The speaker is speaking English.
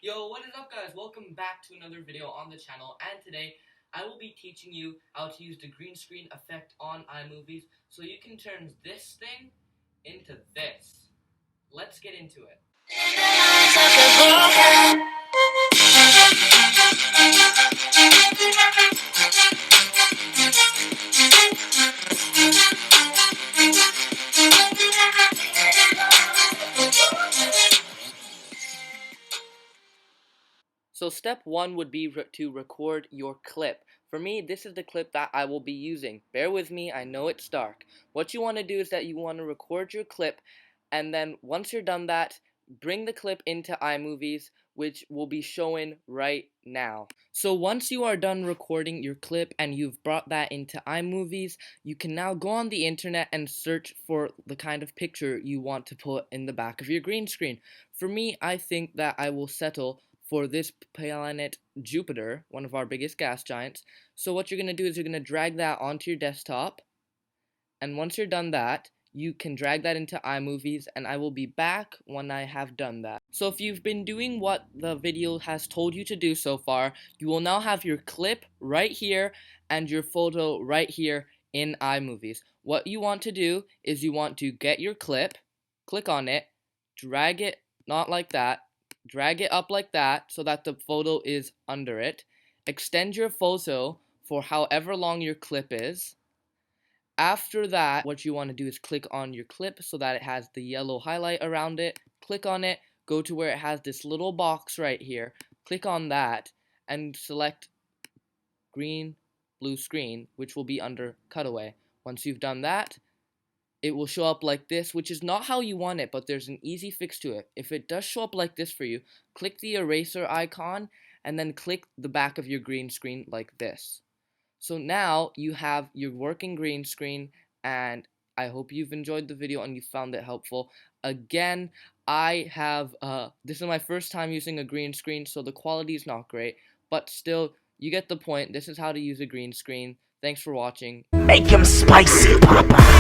Yo, what is up guys? Welcome back to another video on the channel, and today I will be teaching you how to use the green screen effect on iMovies so you can turn this thing into this. Let's get into it. So step one would be to record your clip. For me, this is the clip that I will be using. Bear with me, I know it's dark. What you want to do is that you want to record your clip, and then once you're done that, bring the clip into iMovies, which will be showing right now. So once you are done recording your clip and you've brought that into iMovies, you can now go on the internet and search for the kind of picture you want to put in the back of your green screen. For me, I think that I will settle for this planet Jupiter, one of our biggest gas giants. So what you're going to do is you're going to drag that onto your desktop, and once you're done that, you can drag that into iMovies, and I will be back when I have done that. So if you've been doing what the video has told you to do so far, you will now have your clip right here and your photo right here in iMovies. What you want to do is you want to get your clip, click on it, drag it, not like that, drag it up like that so that the photo is under it. Extend your photo for however long your clip is. After that, what you want to do is click on your clip so that it has the yellow highlight around it. Click on it, go to where it has this little box right here. Click on that and select green, blue screen, which will be under cutaway. Once you've done that, it will show up like this, which is not how you want it, but there's an easy fix to it. If it does show up like this for you, click the eraser icon and then click the back of your green screen like this. So now you have your working green screen, and I hope you've enjoyed the video and you found it helpful. Again, this is my first time using a green screen, so the quality is not great, but still, you get the point. This is how to use a green screen. Thanks for watching. Make him spicy, Papa.